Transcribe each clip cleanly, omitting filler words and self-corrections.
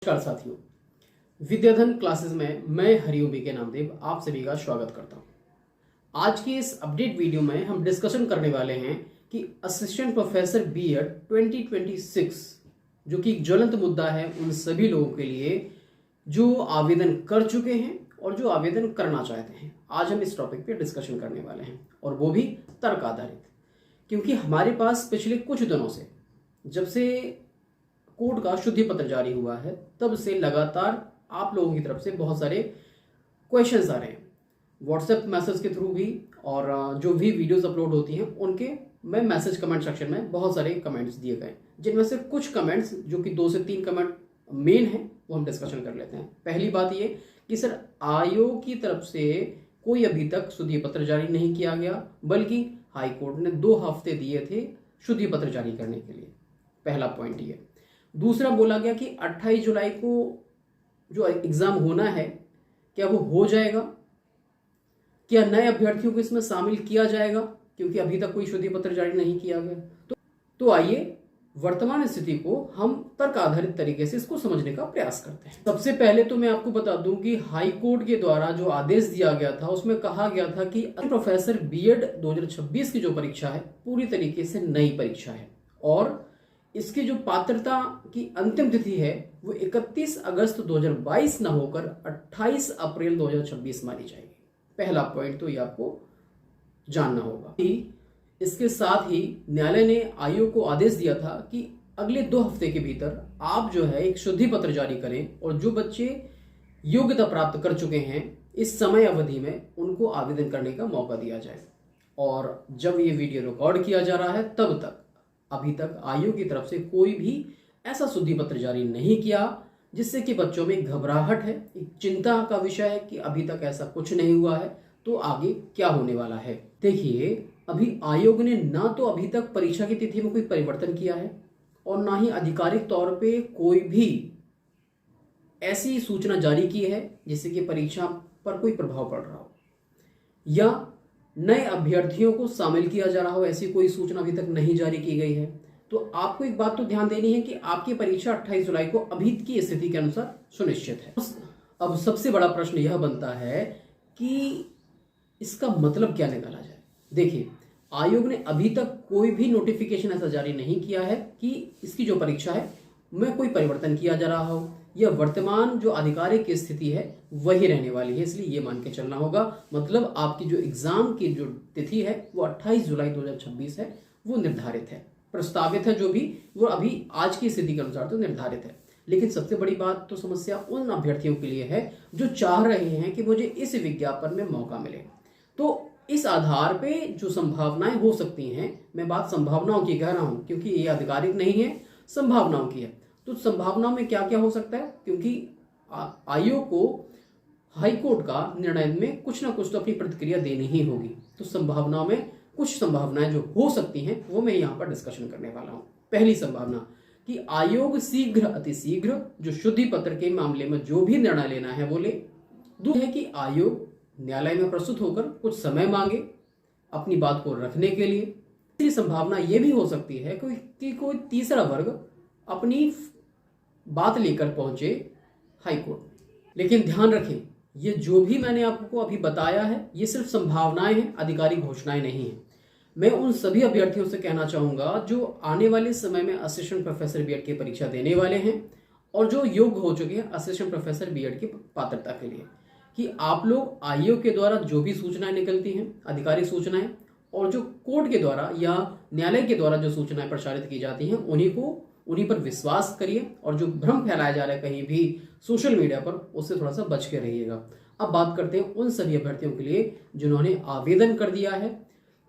नमस्कार साथियों, विद्याधन क्लासेस में मैं हरिओम के नामदेव आप सभी का स्वागत करता हूं। आज की इस अपडेट वीडियो में हम डिस्कशन करने वाले हैं कि असिस्टेंट प्रोफेसर बीएड 2026 जो कि एक ज्वलंत मुद्दा है उन सभी लोगों के लिए जो आवेदन कर चुके हैं और जो आवेदन करना चाहते हैं। आज हम इस टॉपिक पे डिस्कशन करने वाले हैं और वो भी तर्क आधारित, क्योंकि हमारे पास पिछले कुछ दिनों से जब से कोर्ट का शुद्धि पत्र जारी हुआ है तब से लगातार आप लोगों की तरफ से बहुत सारे क्वेश्चंस आ रहे हैं व्हाट्सएप मैसेज के थ्रू भी, और जो भी वीडियोस अपलोड होती हैं उनके मैं मैसेज कमेंट सेक्शन में बहुत सारे कमेंट्स दिए गए, जिनमें से कुछ कमेंट्स जो कि 2 से 3 कमेंट मेन हैं वो हम डिस्कशन कर लेते हैं। पहली बात ये कि सर आयोग की तरफ से कोई अभी तक शुद्धि पत्र जारी नहीं किया गया, बल्कि हाई कोर्ट ने 2 हफ्ते दिए थे शुद्धि पत्र जारी करने के लिए। पहला पॉइंट ये। दूसरा बोला गया कि 28 जुलाई को जो एग्जाम होना है क्या वो हो जाएगा, क्या नए अभ्यर्थियों को इसमें शामिल किया जाएगा, क्योंकि अभी तक कोई शुद्धि पत्र जारी नहीं किया गया। तो आइए वर्तमान स्थिति को हम तर्क आधारित तरीके से इसको समझने का प्रयास करते हैं। सबसे पहले तो मैं आपको बता दूं कि हाई कोर्ट के द्वारा जो आदेश दिया गया था उसमें कहा गया था कि प्रोफेसर बीएड 2026 की जो परीक्षा है पूरी तरीके से नई परीक्षा है और इसकी जो पात्रता की अंतिम तिथि है वो 31 अगस्त 2022 न होकर 28 अप्रैल 2026 मानी जाएगी। पहला पॉइंट तो ये आपको जानना होगा। इसके साथ ही न्यायालय ने आयोग को आदेश दिया था कि अगले 2 हफ्ते के भीतर आप जो है एक शुद्धि पत्र जारी करें और जो बच्चे योग्यता प्राप्त कर चुके हैं इस समय अवधि में उनको आवेदन करने का मौका दिया जाए। और जब ये वीडियो रिकॉर्ड किया जा रहा है तब तक अभी तक आयोग की तरफ से कोई भी ऐसा शुद्धि पत्र जारी नहीं किया, जिससे कि बच्चों में घबराहट है, एक चिंता का विषय है कि अभी तक ऐसा कुछ नहीं हुआ है तो आगे क्या होने वाला है। देखिए, अभी आयोग ने ना तो अभी तक परीक्षा की तिथि में कोई परिवर्तन किया है और ना ही आधिकारिक तौर पे कोई भी ऐसी सूचना जारी की है जिससे कि परीक्षा पर कोई प्रभाव पड़ रहा हो या नए अभ्यर्थियों को शामिल किया जा रहा हो, ऐसी कोई सूचना अभी तक नहीं जारी की गई है। तो आपको एक बात तो ध्यान देनी है कि आपकी परीक्षा 28 जुलाई को अभी की स्थिति के अनुसार सुनिश्चित है। अब सबसे बड़ा प्रश्न यह बनता है कि इसका मतलब क्या निकाला जाए। देखिए, आयोग ने अभी तक कोई भी नोटिफिकेशन ऐसा जारी नहीं किया है कि इसकी जो परीक्षा है में कोई परिवर्तन किया जा रहा हो या वर्तमान जो आधिकारिक स्थिति है वही रहने वाली है, इसलिए ये मान के चलना होगा। मतलब आपकी जो एग्जाम की जो तिथि है वो 28 जुलाई 2026 है, वो निर्धारित है, प्रस्तावित है, जो भी वो अभी आज की स्थिति के अनुसार तो निर्धारित है। लेकिन सबसे बड़ी बात तो समस्या उन अभ्यर्थियों के लिए है जो चाह रहे हैं कि मुझे इस विज्ञापन में मौका मिले। तो इस आधार पे जो संभावनाएं हो सकती हैं, मैं बात संभावनाओं की कह रहा हूं क्योंकि ये आधिकारिक नहीं है, संभावनाओं की है। तो संभावनाओं में क्या क्या हो सकता है, क्योंकि आयोग को हाई कोर्ट का निर्णय में कुछ ना कुछ तो अपनी प्रतिक्रिया देनी ही होगी। तो संभावनाओं में कुछ संभावनाएं जो हो सकती हैं वो मैं यहाँ पर डिस्कशन करने वाला हूँ। पहली संभावना कि आयोग शीघ्र अतिशीघ्र जो शुद्धि पत्र के मामले में जो भी निर्णय लेना है वो ले। दूसरा है कि आयोग न्यायालय में प्रस्तुत होकर कुछ समय मांगे अपनी बात को रखने के लिए। तीसरी संभावना यह भी हो सकती है कि कोई तीसरा वर्ग अपनी बात लेकर पहुंचे हाई कोर्ट। लेकिन ध्यान रखें, ये जो भी मैंने आपको अभी बताया है ये सिर्फ संभावनाएं हैं, आधिकारिक घोषणाएं नहीं हैं। मैं उन सभी अभ्यर्थियों से कहना चाहूंगा जो आने वाले समय में असिस्टेंट प्रोफेसर बीएड की परीक्षा देने वाले हैं और जो योग्य हो चुके हैं असिस्टेंट प्रोफेसर बीएड की पात्रता के लिए, कि आप लोग आयोग के द्वारा जो भी सूचनाएं निकलती हैं, आधिकारिक सूचनाएं, और जो कोर्ट के द्वारा या न्यायालय के द्वारा जो सूचनाएं प्रसारित की जाती हैं उन्हीं पर विश्वास करिए और जो भ्रम फैलाया जा रहा है कहीं भी सोशल मीडिया पर, उससे थोड़ा सा बच के रहिएगा। अब बात करते हैं उन सभी अभ्यर्थियों के लिए जिन्होंने आवेदन कर दिया है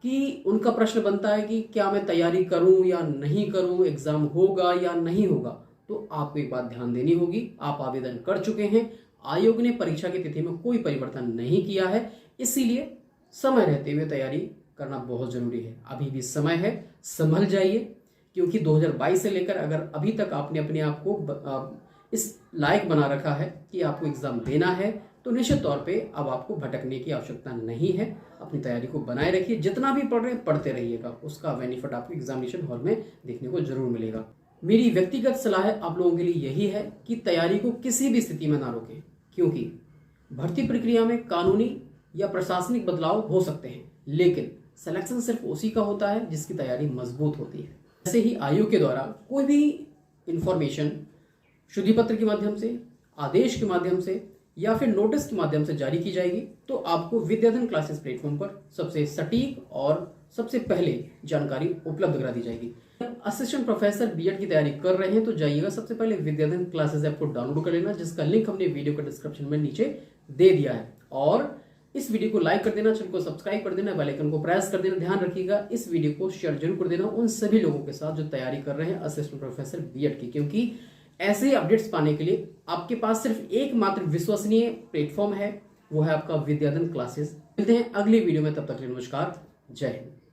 कि उनका प्रश्न बनता है कि क्या मैं तैयारी करूं या नहीं करूं, एग्जाम होगा या नहीं होगा। तो आपको एक बात ध्यान देनी होगी, आप आवेदन कर चुके हैं, आयोग ने परीक्षा की तिथि में कोई परिवर्तन नहीं किया है, इसीलिए समय रहते हुए तैयारी करना बहुत जरूरी है। अभी भी समय है, संभल जाइए, क्योंकि 2022 से लेकर अगर अभी तक आपने अपने आप को इस लायक बना रखा है कि आपको एग्जाम देना है तो निश्चित तौर पे अब आपको भटकने की आवश्यकता नहीं है। अपनी तैयारी को बनाए रखिए, जितना भी पढ़ रहे हैं पढ़ते रहिएगा, उसका बेनिफिट आपको एग्जामिनेशन हॉल में देखने को जरूर मिलेगा। मेरी व्यक्तिगत सलाह आप लोगों के लिए यही है कि तैयारी को किसी भी स्थिति में ना रोकें, क्योंकि भर्ती प्रक्रिया में कानूनी या प्रशासनिक बदलाव हो सकते हैं, लेकिन सिलेक्शन सिर्फ उसी का होता है जिसकी तैयारी मजबूत होती है। जैसे ही आयोग के द्वारा कोई भी इंफॉर्मेशन शुद्धि पत्र के माध्यम से, आदेश के माध्यम से या फिर नोटिस के माध्यम से जारी की जाएगी, तो आपको विद्याधन क्लासेस प्लेटफॉर्म पर सबसे सटीक और सबसे पहले जानकारी उपलब्ध करा दी जाएगी। असिस्टेंट प्रोफेसर बीएड की तैयारी कर रहे हैं तो जाइएगा, सबसे पहले विद्याधन क्लासेस ऐप को डाउनलोड कर लेना, जिसका लिंक हमने वीडियो के डिस्क्रिप्शन में नीचे दे दिया है। और इस वीडियो को लाइक कर देना, चैनल को सब्सक्राइब कर देना, बेल आइकन को प्रेस कर देना। ध्यान रखिएगा इस वीडियो को शेयर जरूर कर देना उन सभी लोगों के साथ जो तैयारी कर रहे हैं असिस्टेंट प्रोफेसर बीएड की, क्योंकि ऐसे ही अपडेट्स पाने के लिए आपके पास सिर्फ एकमात्र विश्वसनीय प्लेटफॉर्म है, वो है आपका विद्याधन क्लासेस। मिलते हैं अगली वीडियो में, तब तक के लिए नमस्कार, जय हिंद।